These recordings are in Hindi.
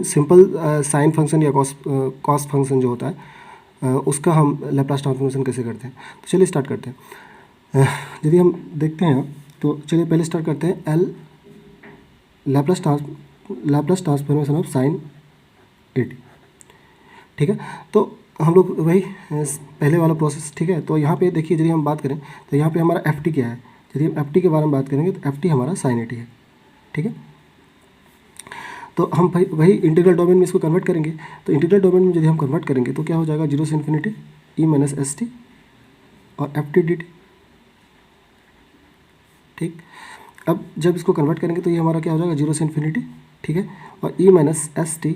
सिंपल साइन फंक्शन या कॉस फंक्शन जो होता है उसका हम लैप्लास ट्रांसफॉर्मेशन कैसे करते हैं। तो चलिए स्टार्ट करते हैं। यदि हम देखते हैं तो चलिए पहले स्टार्ट करते हैं L Laplace transformation of sine 80। ठीक है, तो हम लोग वही पहले वाला प्रोसेस। ठीक है, तो यहाँ पे देखिए यदि हम बात करें तो यहाँ पे हमारा एफ टी क्या है। यदि हम एफ टी के बारे में बात करेंगे तो एफ टी हमारा साइन 80 है। ठीक है, तो हम वही इंटीग्रल डोमेन में इसको कन्वर्ट करेंगे। तो इंटीग्रल डोमेन में यदि हम कन्वर्ट करेंगे तो क्या हो जाएगा, 0 से इन्फिनिटी ई माइनस एस टी और एफ टी डी टी। ठीक, अब जब इसको कन्वर्ट करेंगे तो ये हमारा क्या हो जाएगा, 0 से इन्फिनिटी। ठीक है, और ई माइनस एस टी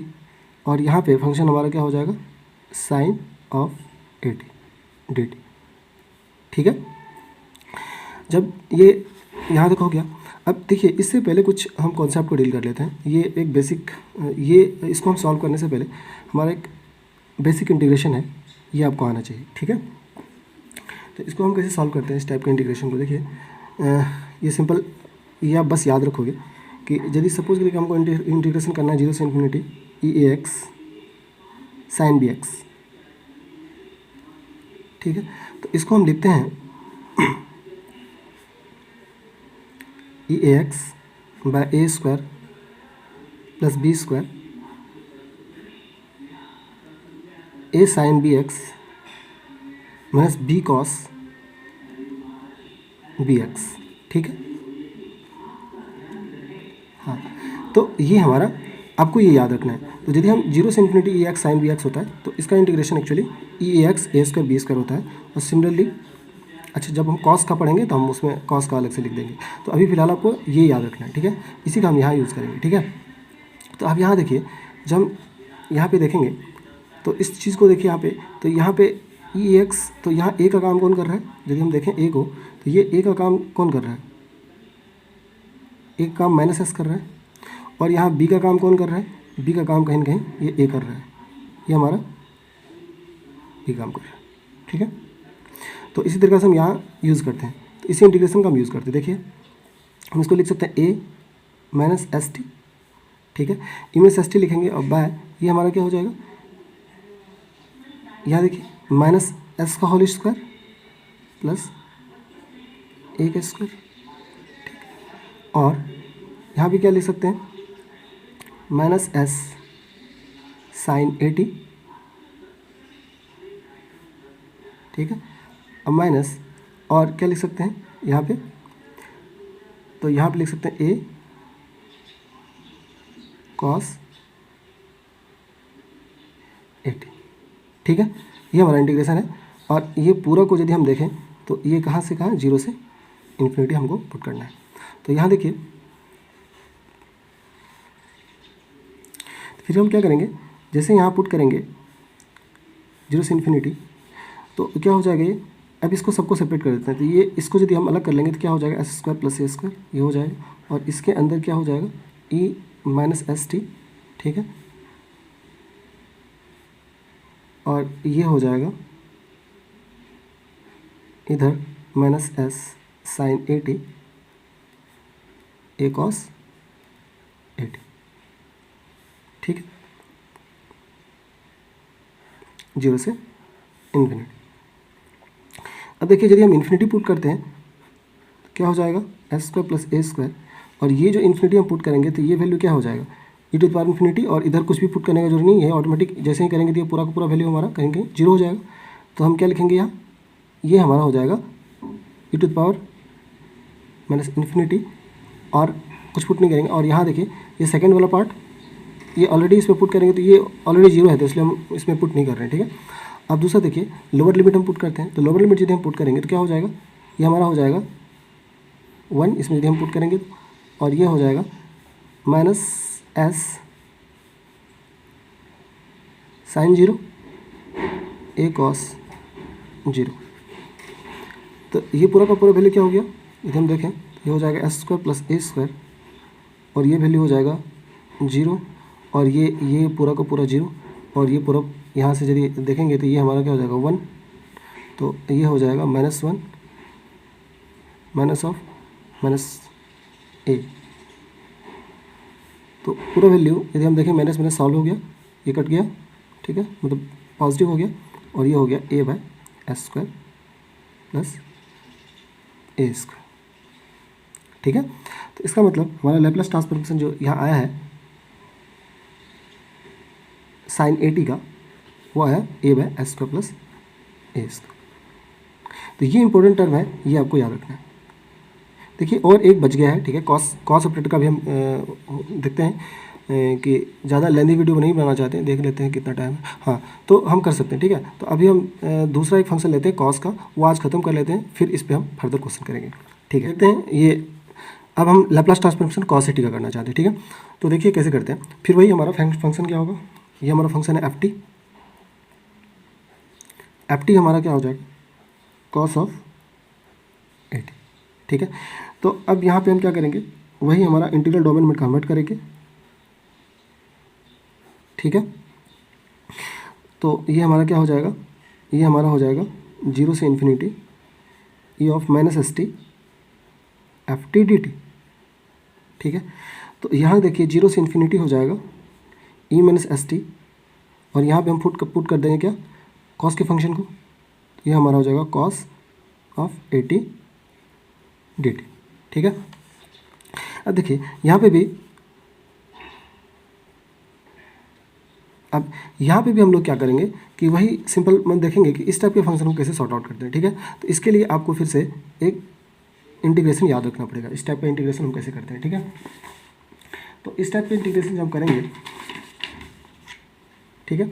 और यहाँ पे फंक्शन हमारा क्या हो जाएगा, साइन ऑफ 80 डी टी। ठीक है, जब ये यहाँ तक हो गया, अब देखिए इससे पहले कुछ हम कॉन्सेप्ट को डील कर लेते हैं। ये एक बेसिक, ये इसको हम सॉल्व करने से पहले हमारा एक बेसिक इंटीग्रेशन है, ये आपको आना चाहिए। ठीक है, तो इसको हम कैसे सॉल्व करते हैं इस टाइप के इंटीग्रेशन को। देखिए ये सिंपल, ये आप बस याद रखोगे कि यदि सपोज करिए कि हमको इंटीग्रेशन करना है 0 से infinity e a x sine b x. ठीक है, तो इसको हम लिखते हैं e a x by a square plus b square a sine b x minus b cos b x. ठीक है, हाँ, तो ये हमारा, आपको ये याद रखना है। तो यदि हम 0 से इन्फिनिटी ई एक्स साइन बी एक्स होता है तो इसका integration actually E a x a square B square होता है। और सिमिलरली, अच्छा जब हम कॉस का पढ़ेंगे तो हम उसमें कॉस का अलग से लिख देंगे। तो अभी फिलहाल आपको ये याद रखना है। ठीक है, इसी का हम यहाँ यूज़ करेंगे। ठीक है, तो आप यहाँ देखिए, जब हम यहाँ पे देखेंगे तो इस चीज़ को देखिए यहाँ पे, तो यहाँ पे ई एक्स, तो यहाँ ए का काम कौन कर रहा है। यदि हम देखें ए को, तो ये ए का काम कौन कर रहा है, ए का काम माइनस एस कर रहा है। और यहाँ बी का काम कौन कर रहा है, बी का काम कहीं ना कहीं ये ए कर रहा है, ये हमारा बी काम कर रहा है। ठीक है, तो इसी तरीके से हम यहाँ यूज़ करते हैं। तो इसी इंटीग्रेशन का हम यूज़ करते हैं। देखिए हम इसको लिख सकते हैं ए माइनस एस टी। ठीक है, ई माइनस एस टी लिखेंगे और बाय ये हमारा क्या हो जाएगा, यहाँ देखिए माइनस एस का होल स्क्वायर प्लस ए का स्क्वायर। ठीक, और यहाँ भी क्या लिख सकते हैं, माइनस एस साइन 80। ठीक है, अब माइनस, और क्या लिख सकते हैं यहाँ पे, तो यहाँ पे लिख सकते हैं ए कॉस 80। ठीक है, ये हमारा इंटीग्रेशन है। और ये पूरा को यदि हम देखें तो ये कहाँ से कहाँ, 0 से इन्फिनिटी हमको पुट करना है। तो यहाँ देखिए, फिर हम क्या करेंगे, जैसे यहाँ पुट करेंगे 0 से इन्फिनिटी तो क्या हो जाएगा ये, अब इसको सबको सेपरेट कर देते हैं। तो ये इसको यदि हम अलग कर लेंगे तो क्या हो जाएगा, S square plus a square, ये हो जाएगा। और इसके अंदर क्या हो जाएगा, ई माइनस एस टी। ठीक है, और ये हो जाएगा इधर माइनस एस साइन 80 ए कॉस 80। ठीक है, 0 से इन्फिनिटी। अब देखिए यदि हम इन्फिनिटी पुट करते हैं तो क्या हो जाएगा, S square plus a square, और ये जो इन्फिनिटी हम पुट करेंगे तो ये वैल्यू क्या हो जाएगा, e to the power infinity. और इधर कुछ भी पुट करने का जरूरी नहीं है, ऑटोमेटिक जैसे ही करेंगे तो ये पूरा का पूरा वैल्यू हमारा कहीं कहीं 0 हो जाएगा। तो हम क्या लिखेंगे यहाँ, ये हमारा हो जाएगा e to the power minus infinity, और कुछ पुट नहीं करेंगे। और यहाँ देखिए ये सेकेंड वाला पार्ट, ये ऑलरेडी इसमें पुट करेंगे तो ये ऑलरेडी 0 है, तो इसलिए हम इसमें पुट नहीं कर रहे हैं। ठीक है, अब दूसरा देखिए लोअर लिमिट हम पुट करते हैं। तो लोअर लिमिट यदि हम पुट करेंगे तो क्या हो जाएगा, ये हमारा हो जाएगा 1, इसमें यदि हम पुट करेंगे, और ये हो जाएगा माइनस एस साइन 0 ए कॉस 0। तो ये पूरा का पूरा वैल्यू क्या हो गया, यदि हम देखें ये हो जाएगा S square plus a square, और ये वैल्यू हो जाएगा 0, और ये पूरा का पूरा 0, और ये पूरा यहाँ से यदि देखेंगे तो ये हमारा क्या हो जाएगा 1, तो ये हो जाएगा -1 माइनस ऑफ माइनस ए। तो पूरा वैल्यू यदि हम देखें माइनस माइनस सॉल्व हो गया, ये कट गया, ठीक है, मतलब पॉजिटिव हो गया, और ये हो गया a by s square plus a square, ठीक है। तो इसका मतलब हमारा लैप्लास ट्रांसफॉर्मेशन जो यहाँ आया है साइन ए टी का, वो आया a by s square plus a square. तो ये इंपॉर्टेंट टर्म है, ये आपको याद रखना है। देखिए और एक बच गया है, ठीक है, कॉस ऑपरेटर का भी हम देखते हैं कि ज़्यादा लेंथी वीडियो नहीं बनाना चाहते हैं, देख लेते हैं कितना टाइम है। हाँ, तो हम कर सकते हैं, ठीक है। तो अभी हम दूसरा एक फंक्शन लेते हैं कॉस का, वो आज ख़त्म कर लेते हैं, फिर इस पर हम फर्दर क्वेश्चन करेंगे, ठीक है। देखते हैं ये, अब हम Laplace transformation cos a T का करना चाहते हैं, ठीक है। तो देखिए कैसे करते हैं, फिर वही हमारा फंक्शन क्या होगा, ये हमारा फंक्शन है एफ टी हमारा क्या हो जाएगा, कॉस ऑफ ए टी, ठीक है। तो अब यहाँ पे हम क्या करेंगे, वही हमारा इंटीग्रल डोमेन में कन्वर्ट करेंगे, ठीक है। तो ये हमारा क्या हो जाएगा, ये हमारा हो जाएगा 0 से infinity E of minus s T F T D T, ठीक है। तो यहाँ देखिए 0 से इन्फिनिटी हो जाएगा ई माइनस एस टी, और यहाँ पे हम पुट कर देंगे क्या, कॉस के फंक्शन को, ये हमारा हो जाएगा cos of A T D T, ठीक है। अब देखिए यहाँ पे भी, अब यहाँ पे भी हम लोग क्या करेंगे कि वही सिंपल देखेंगे कि इस टाइप के फंक्शन को कैसे सॉर्ट आउट करते हैं, ठीक है। तो इसके लिए आपको फिर से एक इंटीग्रेशन याद रखना पड़ेगा, इस टाइप का इंटीग्रेशन हम कैसे करते हैं, ठीक है। तो इस टाइप के इंटीग्रेशन जब हम करेंगे, ठीक है,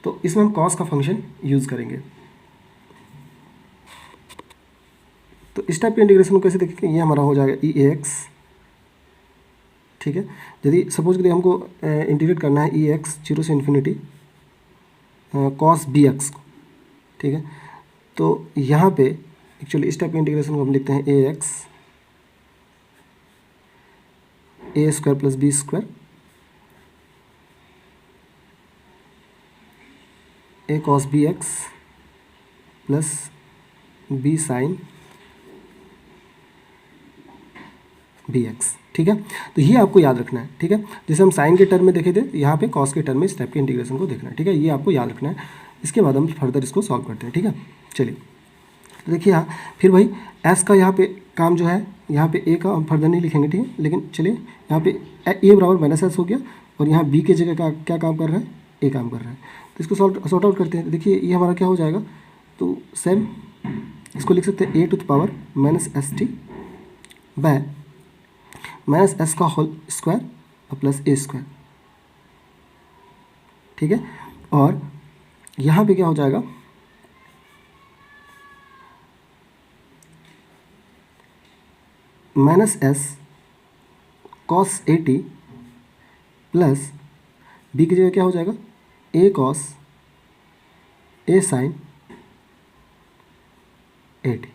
तो इसमें हम कॉस का फंक्शन यूज़ करेंगे। तो इस टाइप के इंटीग्रेशन को कैसे देखेंगे, ये हमारा हो जाएगा ई ए एक्स, ठीक है। यदि सपोज करिए हमको इंटीग्रेट करना है ई एक्स 0 से इन्फिनिटी कॉस बी एक्स को, ठीक है। तो यहाँ पे एक्चुअली इस टाइप के इंटीग्रेशन को हम लिखते हैं a x a square plus b square a cos b x plus b sine b x, ठीक है। तो ये आपको याद रखना है, ठीक है। जैसे हम साइन के टर्म में देखे थे, यहाँ पे कॉस के टर्म में इस टाइप के इंटीग्रेशन को देखना है, ठीक है। ये आपको याद रखना है, इसके बाद हम फर्दर इसको सॉल्व करते हैं, ठीक है। चलिए, तो देखिए यहाँ फिर वही एस का यहाँ पे काम जो है, यहाँ पे ए का हम फर्दर नहीं लिखेंगे, ठीक है। लेकिन चलिए यहाँ पे ए बराबर माइनस एस हो गया, और यहाँ बी के जगह का क्या काम कर रहा है, ए काम कर रहा है। तो इसको सॉर्ट आउट करते हैं। तो देखिए ये हमारा क्या हो जाएगा, तो सेम इसको लिख सकते हैं a to the power minus s t by minus s का होल स्क्वायर और प्लस ए स्क्वायर, ठीक है। और यहाँ पे क्या हो जाएगा, minus s cos a t plus b की जगह क्या हो जाएगा, a cos a sine a t,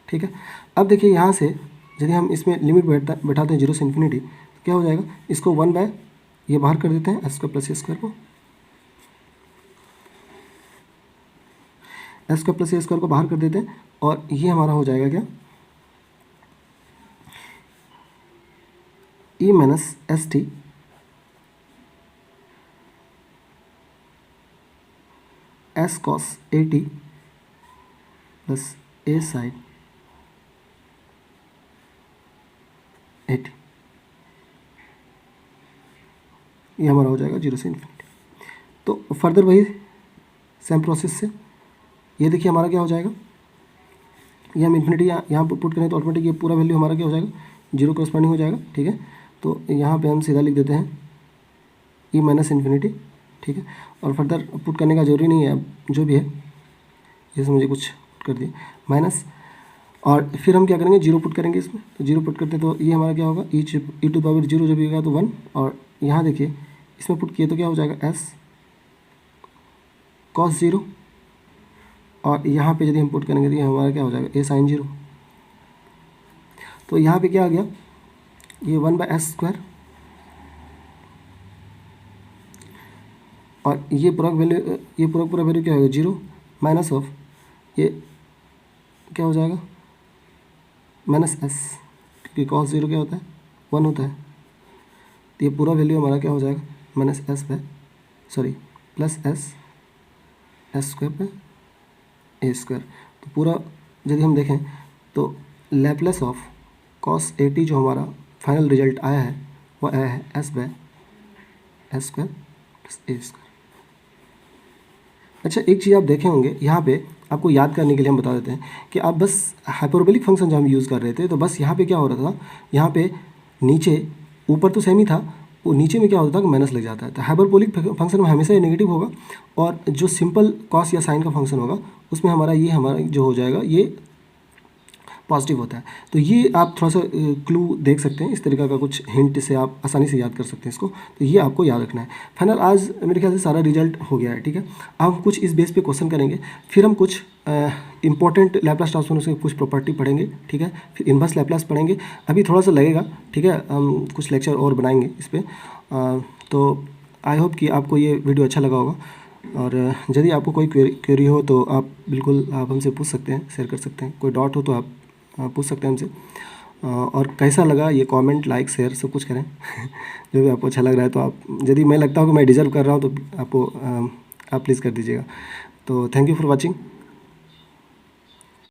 ठीक है। अब देखिए यहाँ से यदि हम इसमें लिमिट बैठाते हैं 0 से इन्फिनिटी, तो क्या हो जाएगा, इसको 1 बाय ये बाहर कर देते हैं S square plus a square को, S square plus a square को बाहर कर देते हैं, और ये हमारा हो जाएगा क्या, e minus s t s cos a t plus a sine a t, ये हमारा हो जाएगा 0 से इन्फिनिटी। तो फर्दर वही सेम प्रोसेस से ये देखिए हमारा क्या हो जाएगा, ये हम इन्फिनिटी यहाँ पर पुट करें तो ऑटोमेटिक ये पूरा वैल्यू हमारा क्या हो जाएगा, 0 करस्पॉन्डिंग हो जाएगा, ठीक है। तो यहाँ पे हम सीधा लिख देते हैं ई माइनस इन्फिनिटी, ठीक है। और फर्दर पुट करने का जरूरी नहीं है, अब जो भी है जैसे मुझे कुछ पुट कर दिए माइनस, और फिर हम क्या करेंगे, 0 पुट करेंगे इसमें। तो 0 पुट करते हैं तो ये हमारा क्या होगा, ई टू पावर 0 जब भी होगा तो 1, और यहाँ देखिए इसमें पुट किए तो क्या हो जाएगा, एस कॉस 0, और यहाँ पे यदि हम पुट करेंगे तो ये हमारा क्या हो जाएगा, ए साइन 0। तो यहाँ पे क्या आ गया, ये 1 बाय एस स्क्वायर, और ये पूरा वैल्यू, ये पूरा वैल्यू क्या होगा, 0 माइनस ऑफ ये क्या हो जाएगा, माइनस एस, क्योंकि कॉस 0 क्या होता है, 1 होता है, तो ये पूरा वैल्यू हमारा क्या हो जाएगा, माइनस एस पे सॉरी प्लस एस स्क्वायर पे ए स्क्वायर। तो पूरा यदि हम देखें तो Laplace of cos a T जो हमारा फाइनल रिजल्ट आया है वो आया है S by s square plus a square. अच्छा, एक चीज़ आप देखे होंगे यहाँ पे, आपको याद करने के लिए हम बता देते हैं कि आप बस हाइपरबोलिक फंक्शन जो हम यूज़ कर रहे थे, तो बस यहाँ पे क्या हो रहा था, यहाँ पे नीचे ऊपर तो सेम ही था, वो नीचे में क्या होता था कि माइनस लग जाता है। तो हाइपरबोलिक फंक्शन में हमेशा ये नेगेटिव होगा, और जो सिंपल कॉस या साइन का फंक्शन होगा उसमें हमारा जो हो जाएगा ये पॉजिटिव होता है। तो ये आप थोड़ा सा क्लू देख सकते हैं, इस तरीके का कुछ हिंट से आप आसानी से याद कर सकते हैं इसको। तो ये आपको याद रखना है। फाइनल आज मेरे ख्याल से सारा रिजल्ट हो गया है, ठीक है। अब हम कुछ इस बेस पे क्वेश्चन करेंगे, फिर हम कुछ इंपॉर्टेंट लैप्लास ट्रांसफॉर्म के कुछ प्रॉपर्टी पढ़ेंगे, ठीक है। फिर इनवर्स लैप्लास पढ़ेंगे, अभी थोड़ा सा लगेगा, ठीक है। हम कुछ लेक्चर और बनाएंगे इस पर। तो आई होप कि आपको ये वीडियो अच्छा लगा होगा, और यदि आपको कोई क्वेरी हो तो आप बिल्कुल आप हमसे पूछ सकते हैं, शेयर कर सकते हैं। कोई डाउट हो तो आप पूछ सकते हैं हमसे। और कैसा लगा ये कमेंट, लाइक, शेयर सब कुछ करें जो भी आपको अच्छा लग रहा है। तो आप, यदि मैं लगता हो कि मैं डिजर्व कर रहा हूँ तो आपको आप प्लीज़ कर दीजिएगा। तो थैंक यू फॉर वॉचिंग।